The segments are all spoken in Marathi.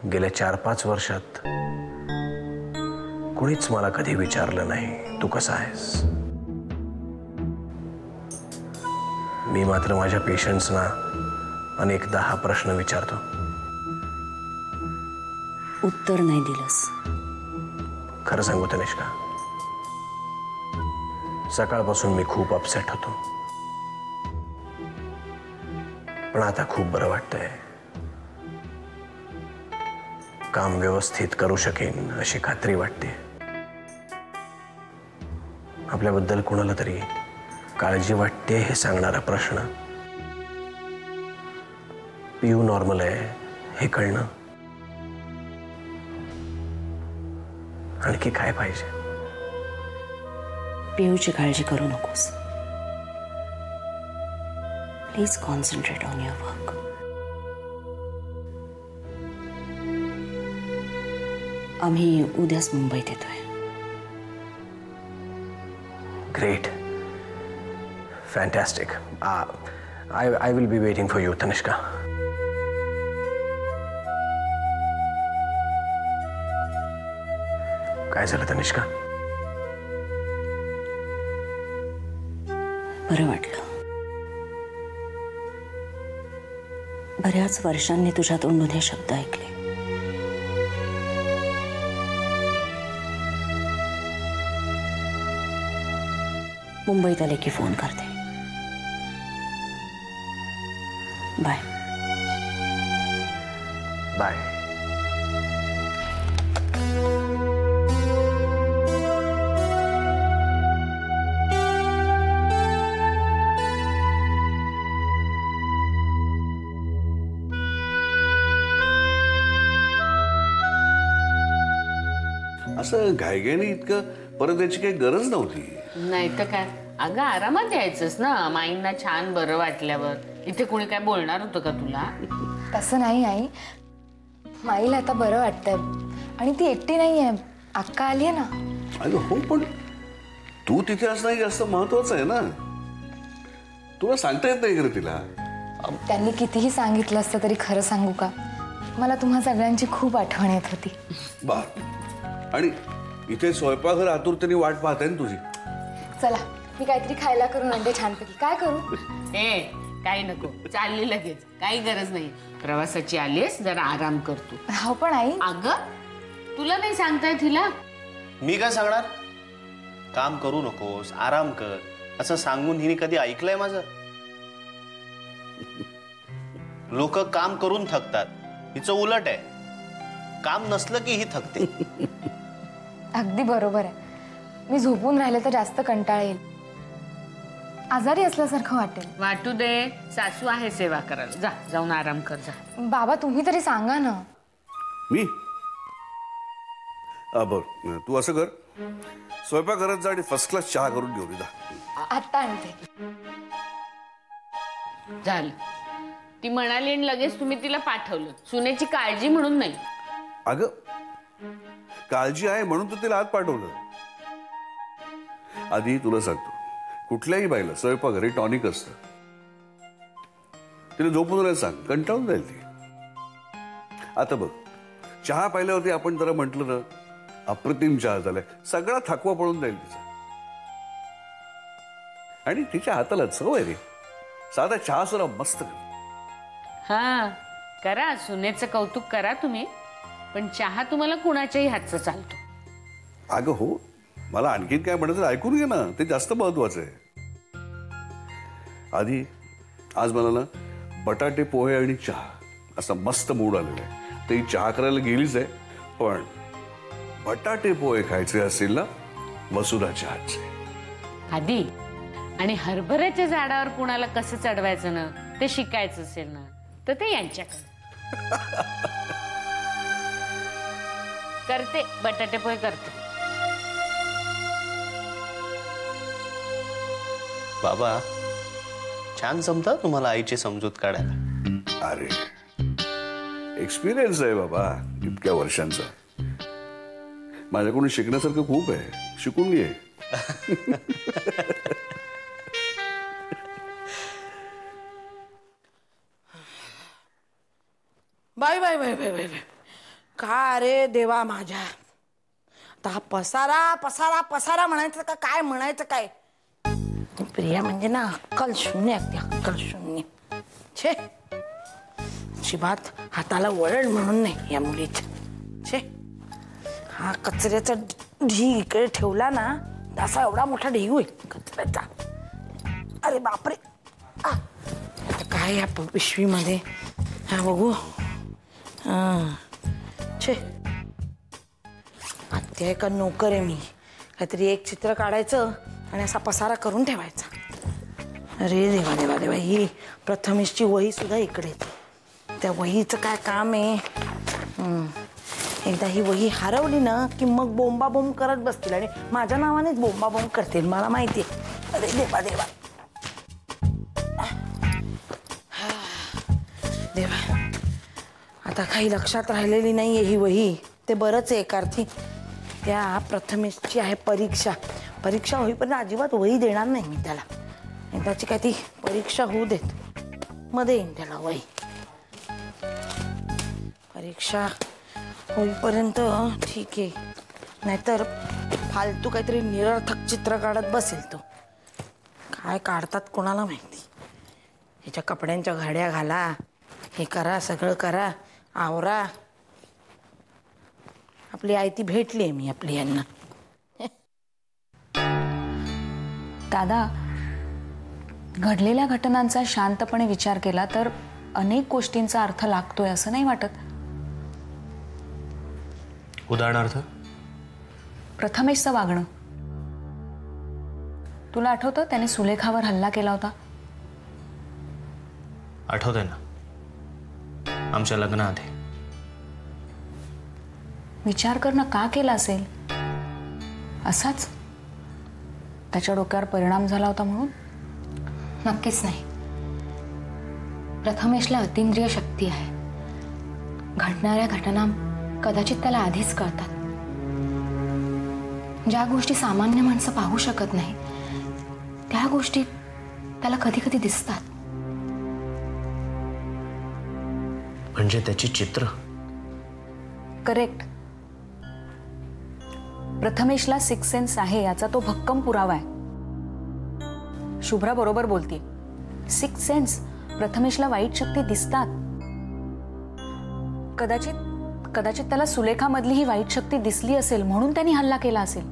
गेल्या 4-5 वर्षात कुणीच मला कधी विचारलं नाही तू कसा आहेस. मी मात्र माझ्या पेशंट्सना अनेकदा हा प्रश्न विचारतो. उत्तर नाही दिलंस. खरं सांगू तनिष्का, सकाळपासून मी खूप अपसेट होतो, पण आता खूप बरं वाटतंय. काम व्यवस्थित करू शकेन अशी खात्री वाटते. आपल्याबद्दल कोणाला तरी काळजी वाटते हे सांगणारा प्रश्न, पियू नॉर्मल आहे हे कळणं, आणखी काय पाहिजे. पियूची काळजी करू नकोस. Please concentrate on your work. आम्ही उद्याच मुंबईत येतोय. Great, fantastic. I will be waiting for you, Tanishka. काय झालं तनिष्का? बरं वाटलं. बऱ्याच वर्षांनी तुझ्या तोंडून हे शब्द ऐकले. मुंबईत आले की फोन करते. बाय. बाय. असं घाईघाईने इतकं परत याची काही गरज नव्हती. नाही तर काय. अगं आरामात यायचंस ना, माईंना छान बरं वाटल्यावर. इथे कोणी काय बोलणार होतं का तुला? तसं नाही आई, माईला आता बरं वाटतंय आणि ती एकटी नाहीये, अक्का आली आहे ना. अगं हो, पण तू तिथे असणं जास्त महत्वाचं आहे ना. तुला सांगता येत नाही का तिला? त्यांनी कितीही सांगितलं असतं तरी खरं सांगू का, मला तुम्हा सगळ्यांची खूप आठवण येत होती. बाप, आणि इथे स्वयंपाकघर आतुरतेने वाट पाहते ना तुझी. चला मी काहीतरी खायला करून आणते छानपैकी. काय करू? काही नको, चालली लगेच. काही गरज नाही. प्रवासाची आलीस, जरा आराम करतो. हो पण आई. अगं तुला नाही सांगताय तिला? मी काय सांगणार? काम करू नकोस, आराम कर असं सांगून हिने कधी ऐकलंय माझं? लोक काम करून थकतात, हिचं उलट आहे. काम नसलं की ही थकते. अगदी बरोबर आहे. मी झोपून राहिले तर जास्त कंटाळा येईल, आजारी असल्यासारखं वाटेल. वाटू दे, सासू आहे सेवा करायला. जा, जाऊन आराम कर जा. बाबा तुम्ही तरी सांगा ना. मी बर, तू असं कर, स्वयंपाकघरात जा आणि फर्स्ट क्लास चहा करून घेऊन जा. आत्ता आणते. झालं. ती म्हणाली आणि लगेच तुम्ही तिला पाठवलं. सुनेची काळजी म्हणून नाही. अगं काळजी आहे म्हणून तू तिला आत पाठवलं. आधी तुला सांगतो, कुठल्याही बाईला स्वयंपाकघरी टॉनिक असतं. तिला झोपून राहायला सांग, कंटाळून जाईल ती. आता बघ, चहा पाहिल्यावरती आपण जरा म्हटलं ना, अप्रतिम चहा झालाय, सगळा थकवा पळून जाईल तिचा. आणि तिच्या हाताला चव आहे रे. साधा चहा सुद्धा मस्त. हा करा, सुनेचं कौतुक करा तुम्ही, पण चहा तुम्हाला कुणाच्याही हातचा चालतो. अगं हो, मला आणखीन काय म्हणायचं ऐकून घे ना, ते जास्त महत्वाचं आहे. आधी आज मला ना बटाटे पोहे आणि चहा असा मस्त मूड आलेला आहे. ते चहा करायला गेलीच आहे, पण बटाटे पोहे खायचे असतील ना वसुधा चहाचे. आधी आणि हरभऱ्याच्या झाडावर कुणाला कसं चढवायचं ना ते शिकायचं असेल ना, तर ते यांच्याकडे. करते, बटाटे पोहे करते. बाबा छान जमतं तुम्हाला आईची समजूत काढायला. अरे एक्सपिरियन्स आहे बाबा इतक्या वर्षांचा. माझ्याकडून शिकण्यासारखं खूप आहे, शिकून घे. Bye bye bye bye bye. का रे देवा माझ्या, आता हा पसारा पसारा पसारा म्हणायचं का काय म्हणायचं काय? प्रिया म्हणजे ना अक्कल शून्य, अगदी अक्कल शून्य. छे, अजिबात हाताला वळण म्हणून नाही या मुलीच्या. छे, हा कचऱ्याचा ढीग इकडे ठेवला ना असा एवढा मोठा ढीग होईल कचऱ्याचा. अरे बापरे, आता काय या पिशवीमध्ये? हा बघू. छे, आत्या का नोकर आहे मी? काहीतरी एक चित्र काढायचं आणि असा पसारा करून ठेवायचा. अरे देवा देवा देवा, ही प्रथमेशची वही सुद्धा इकडे. त्या वहीचं काय काम आहे? एकदा ही वही हरवली ना की मग बोंबाबोंब करत बसतील आणि माझ्या नावानेच बोंबाबोंब करतील, मला माहिती आहे. अरे देवा देवा देवा, आता काही लक्षात राहिलेली नाही आहे ही वही. ते बरंच आहे एक अर्थी. त्या प्रथमेशची आहे परीक्षा. परीक्षा होईपर्यंत अजिबात वही देणार नाही मी त्याला. एकदाची काय ती परीक्षा होऊ देत, मग देईन त्याला वही. परीक्षा होईपर्यंत ठीक आहे, नाहीतर फालतू काहीतरी निरर्थक चित्र काढत बसेल तो. काय काढतात कोणाला माहिती. ह्याच्या कपड्यांच्या घड्या घाला, हे करा, सगळं करा, आवरा. आपली आई ती भेटली आहे मी आपली यांना. दादा, घडलेल्या घटनांचा शांतपणे विचार केला तर अनेक गोष्टींचा अर्थ लागतोय असं नाही वाटत? उदाहरणार्थ प्रथमेशचं वागणं. तुला आठवतं त्याने सुलेखावर हल्ला केला होता? आठवतंय ना, आमच्या लग्नाआधी. विचार करणं का केला असेल? असाच त्याच्या डोक्यावर परिणाम झाला होता म्हणून? नक्कीच नाही. प्रथमेशला अतिंद्रिय शक्ती आहे. घडणाऱ्या घटना कदाचित त्याला आधीच कळतात. ज्या गोष्टी सामान्य माणसं पाहू शकत नाही त्या गोष्टी त्याला कधी कधी दिसतात. म्हणजे त्याची चित्र. करेक्ट. प्रथमेशला सिक्स सेन्स आहे याचा तो भक्कम पुरावा आहे. शुभ्रा बरोबर बोलते. सिक्स सेन्स, प्रथमेशला वाईट शक्ती दिसतात. कदाचित त्याला सुलेखामधली ही वाईट शक्ती दिसली असेल म्हणून त्यांनी हल्ला केला असेल.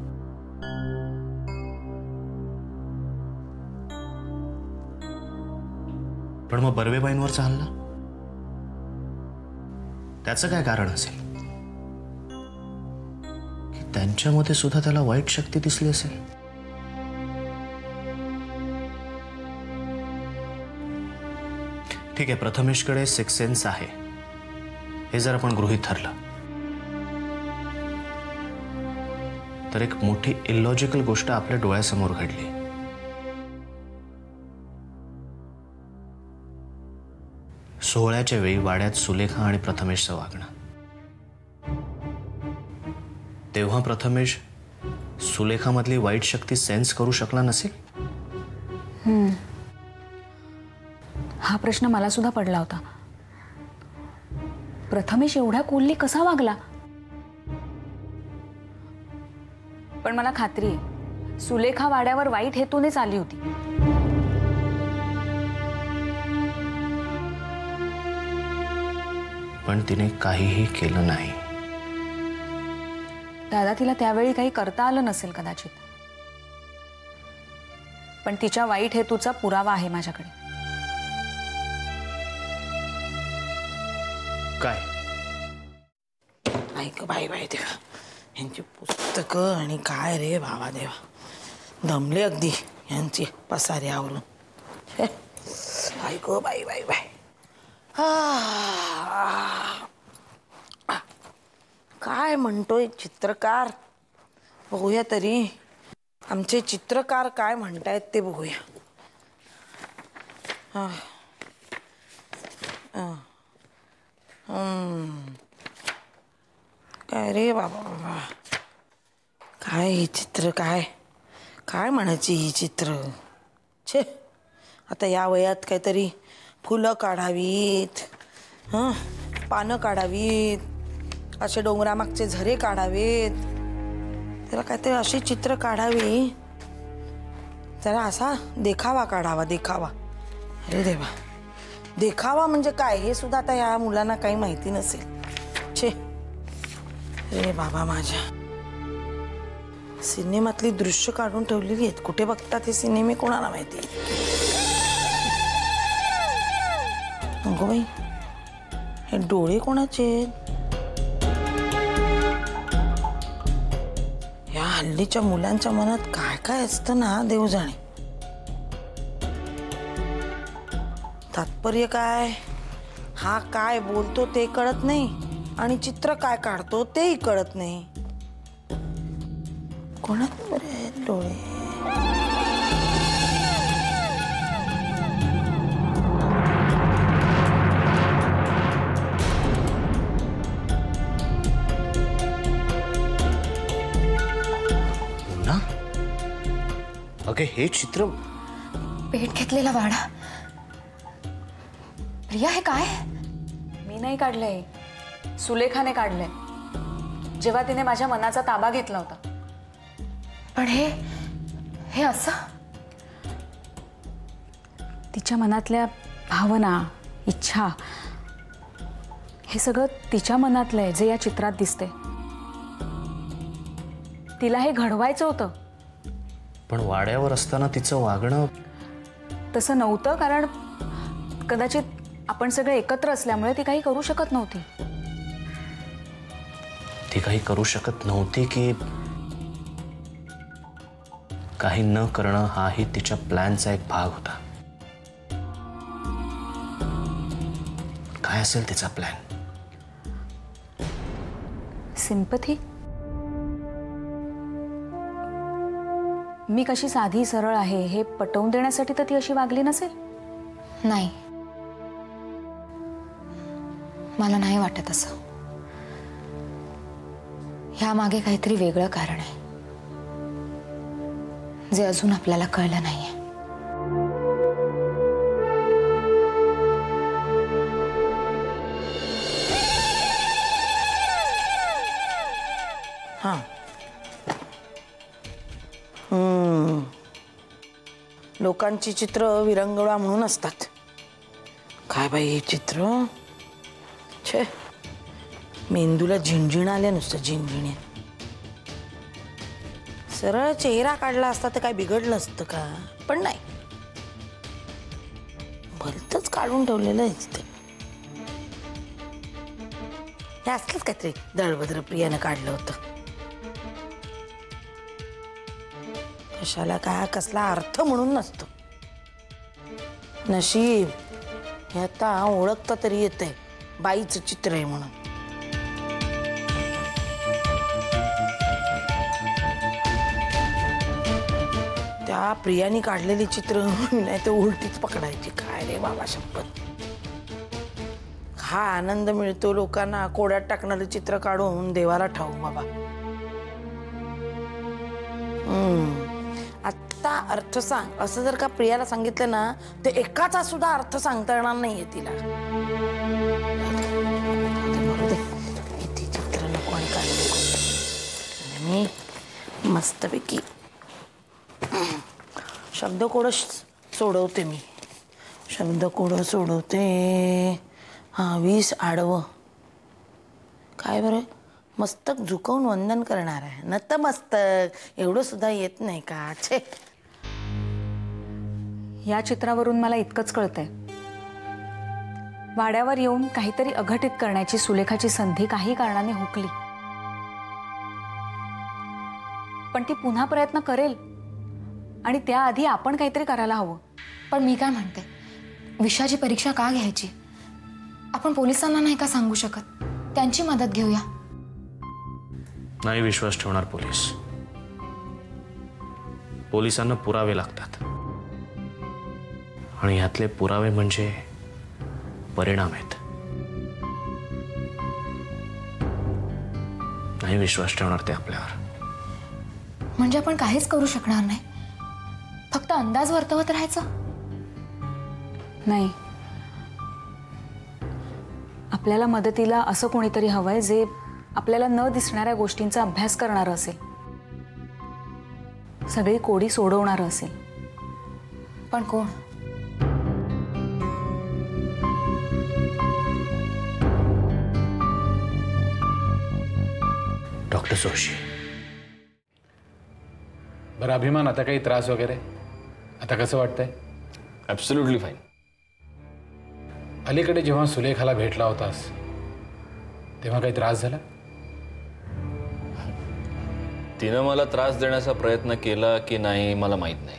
पण मग बर्वेबाईंवरचा हल्ला, त्याचं काय कारण असेल की त्यांच्यामध्ये सुद्धा त्याला वाईट शक्ती दिसली असेल? ठीक आहे, प्रथमेशकडे सिक्स सेन्स आहे हे जर आपण गृहीत धरलं तर एक मोठी इलॉजिकल गोष्ट आपल्या डोळ्यासमोर घडली. सोहळ्याच्या वेळी वाड्यात सुलेखा आणि प्रथमेशचं वागणं. तेव्हा प्रथमेश सुलेखामधली वाईट शक्ती सेन्स करू शकला नसेल? हा प्रश्न मला सुद्धा पडला होता. प्रथमेश एवढ्या कोल्ली कसा वागला? पण मला खात्री आहे सुलेखा वाड्यावर वाईट हेतूनेच आली होती. पण तिने काहीही केलं नाही. दादा, तिला त्यावेळी काही करता आलं नसेल कदाचित, पण तिच्या वाईट हेतूचा पुरावा आहे माझ्याकडे. काय? ऐक बाई बाई देवा, यांची पुस्तकं आणि काय रे भावा देवा, दमले अगदी यांची पसाऱ्यावरून. ऐक बाई बाई बाई. काय म्हणतोय चित्रकार? बघूया तरी आमचे चित्रकार काय म्हणतायत ते बघूया. काय रे बाबा बाबा, काय ही चित्र, काय काय म्हणायची ही चित्र? छे, आता या वयात काहीतरी फुलं काढावीत, पानं काढावीत, असे डोंगरामागचे झरे काढावेत, त्याला काहीतरी अशी चित्र काढावी, जरा असा देखावा काढावा, देखावा. अरे देवा, देखावा म्हणजे काय हे सुद्धा आता या मुलांना काही माहिती नसेल. छे, अरे बाबा माझ्या, सिनेमातली दृश्य काढून ठेवलेली आहेत. कुठे बघतात हे सिनेमे कोणाला माहिती. अगो बाई, हे डोळे कोणाचे आहेत? या हल्लीच्या मुलांच्या मनात काय काय असतं ना देव जाणे. तात्पर्य काय, हा काय बोलतो ते कळत नाही आणि चित्र काय काढतो तेही कळत नाही. कोणात बरे आहेत डोळे? अगे हे चित्र पेट घेतलेला वाडा. प्रिया, हे काय? मी नाही काढलंय, सुलेखाने काढलंय, जेव्हा तिने माझ्या मनाचा ताबा घेतला होता. पण हे असं? तिच्या मनातल्या भावना, इच्छा, हे सगळं तिच्या मनातलं आहे जे या चित्रात दिसते. तिला हे घडवायचं होतं. पण वाड्यावर असताना तिचं वागणं तसं नव्हतं, कारण कदाचित आपण सगळे एकत्र असल्यामुळे ती काही करू शकत नव्हती. ती काही करू शकत नव्हती की काही न करणं हाही तिच्या प्लॅनचा एक भाग होता. काय असेल तिचा प्लॅन? सिंपथी. मी कशी साधी सरळ आहे हे पटवून देण्यासाठी तर ती अशी वागली नसेल. नाही, मला नाही वाटत असं. ह्या मागे काहीतरी वेगळं कारण आहे जे अजून आपल्याला कळलं नाहीये. हा, लोकांची चित्र विरंगुळा म्हणून असतात. काय बाई हे चित्र, छे, मेंदूला झिणझिण आल्या नुसतं, झिणझिण्या. सरळ चेहरा काढला असता तर काय बिघडलं असतं का? पण नाही, भलतंच काढून ठेवलेलं आहे तिथे. हे असलंच काहीतरी दळभद्र प्रियानं काढलं होतं. कशाला काय कसला अर्थ म्हणून नसतो. नशीब हे आता ओळखता तरी येतंय बाईचं चित्र आहे म्हणून. त्या प्रियानी काढलेली चित्र नाही तर उलटीच पकडायची. काय रे बाबा, शपथ. हा आनंद मिळतो लोकांना कोड्यात टाकणारे चित्र काढून देवाला ठाऊ बाबा. आत्ता अर्थ सांग असं जर का प्रियाला सांगितलं ना तर एकाचा सुद्धा अर्थ सांगता येणार नाहीये तिला. किती चित्र नको आणि काय नको. मी मस्तपैकी शब्दकोड सोडवते. मी शब्दकोड सोडवते. हा, 20 आडवं. काय बरं, मस्तक झुकवून वंदन करणार आहे. नतमस्तक एवढं सुद्धा येत नाही का? छे. या चित्रावरून मला इतकंच कळतंय, वाड्यावर येऊन काहीतरी अघटित करण्याची सुलेखाची संधी काही कारणाने हुकली. पण ती पुन्हा प्रयत्न करेल आणि त्याआधी आपण काहीतरी करायला हवं. पण मी काय म्हणते, विषयाची परीक्षा का घ्यायची? आपण पोलिसांना नाही का सांगू शकत? त्यांची मदत घेऊया. नाही विश्वास ठेवणार पोलीस. पोलिसांना पुरावे लागतात आणि यातले पुरावे म्हणजे परिणाम आहेत. नाही विश्वास ठेवणार ते आपल्यावर. म्हणजे आपण काहीच करू शकणार नाही, फक्त अंदाज वर्तवत राहायचं? नाही, आपल्याला मदतीला असं कोणीतरी हवंय जे आपल्याला न दिसणाऱ्या गोष्टींचा अभ्यास करणारं असेल, सगळी कोडी सोडवणारं असेल. पण कोण? डॉक्टर जोशी. बरं अभिमान, आता काही त्रास वगैरे? आता कसं वाटतंय? Absolutely fine. अलीकडे जेव्हा सुलेखाला भेटला होतास तेव्हा काही त्रास झाला? तिनं मला त्रास देण्याचा प्रयत्न केला की नाही मला माहीत नाही,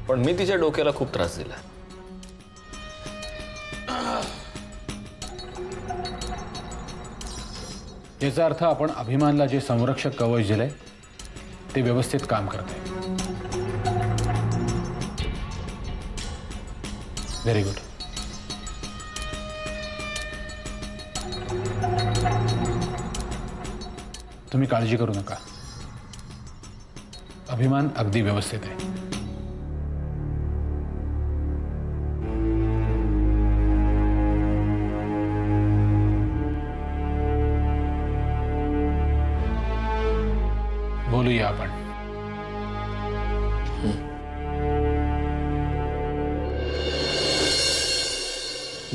पण मी तिच्या डोक्याला खूप त्रास दिला. याचा अर्थ आपण अभिमानला जे संरक्षक कवच दिलंय ते व्यवस्थित काम करतंय. Very good. तुम्ही काळजी करू नका, अभिमान अगदी व्यवस्थित आहे. बोलूया आपण.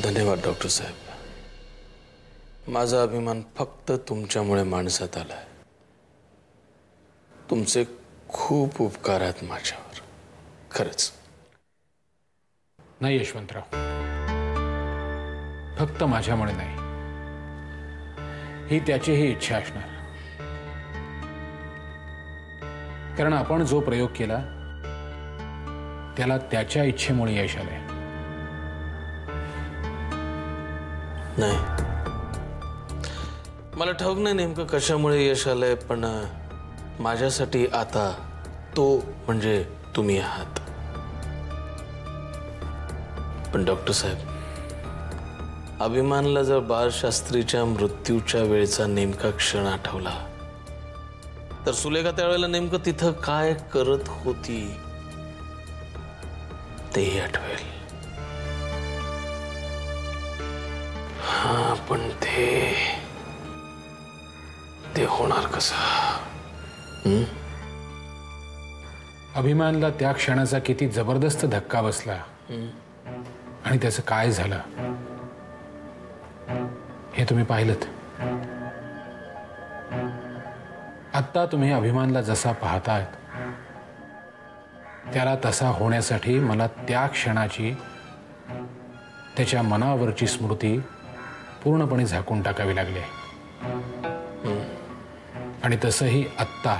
धन्यवाद डॉक्टर साहेब. माझा अभिमान फक्त तुमच्यामुळे माणसात आलाय. तुमचे खूप उपकार आहेत माझ्यावर, खरंच. नाही यशवंतराव, फक्त माझ्यामुळे नाही, ही त्याचीही इच्छा असणार. कारण आपण जो प्रयोग केला त्याला त्याच्या इच्छेमुळे यश आलंय. नाही, मला ठाऊक नाही नेमकं कशामुळे यश आलंय, पण माझ्यासाठी आता तो म्हणजे तुम्ही आहात. पण डॉक्टर साहेब, अभिमानला जर बाळशास्त्रीच्या मृत्यूच्या वेळेचा नेमका क्षण आठवला तर सुलेखा त्यावेळेला नेमकं तिथं काय करत होती तेही आठवेल. हा, पण ते होणार कसं? अभिमानला त्या क्षणाचा किती जबरदस्त धक्का बसला आणि त्याचं काय झालं हे तुम्ही पाहिलंत. आत्ता तुम्ही अभिमानला जसा पाहतायत त्याला तसा होण्यासाठी मला त्या क्षणाची, त्याच्या मनावरची स्मृती पूर्णपणे झाकून टाकावी लागली. आणि तसंही आत्ता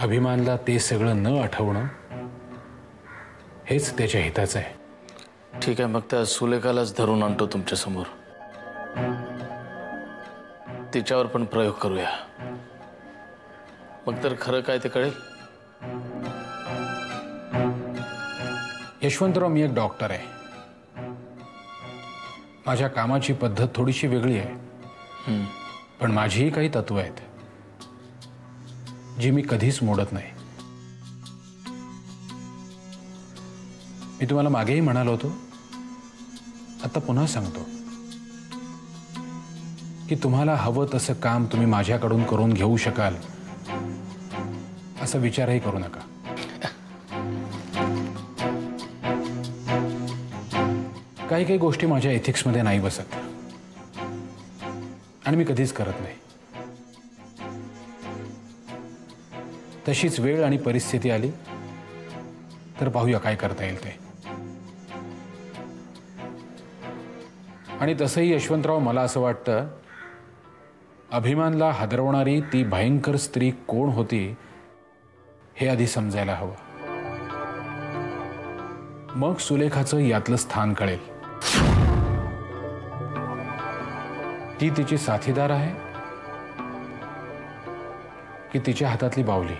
अभिमानला ते सगळं न आठवणं हेच त्याच्या हिताचं आहे. ठीक आहे, मग त्या सुलेखालाच धरून आणतो तुमच्या समोर. तिच्यावर पण प्रयोग करूया, मग तर खरं काय ते कळेल. यशवंतराव, मी एक डॉक्टर आहे. माझ्या कामाची पद्धत थोडीशी वेगळी आहे, पण माझीही काही तत्व आहेत जी मी कधीच मोडत नाही. मी तुम्हाला मागेही म्हणालो होतो, आता पुन्हा सांगतो की तुम्हाला हवं तसं काम तुम्ही माझ्याकडून करून घेऊ शकाल असा विचारही करू नका. काही काही गोष्टी माझ्या एथिक्समध्ये नाही बसत आणि मी कधीच करत नाही. तशीच वेळ आणि परिस्थिती आली तर पाहूया काय करता येईल ते. आणि तसंही यशवंतराव, मला असं वाटतं अभिमानला हादरवणारी ती भयंकर स्त्री कोण होती हे आधी समजायला हवं. मग सुलेखाचं यातलं स्थान कळेल. ती तिची साथीदार आहे की तिच्या हातातली बावली.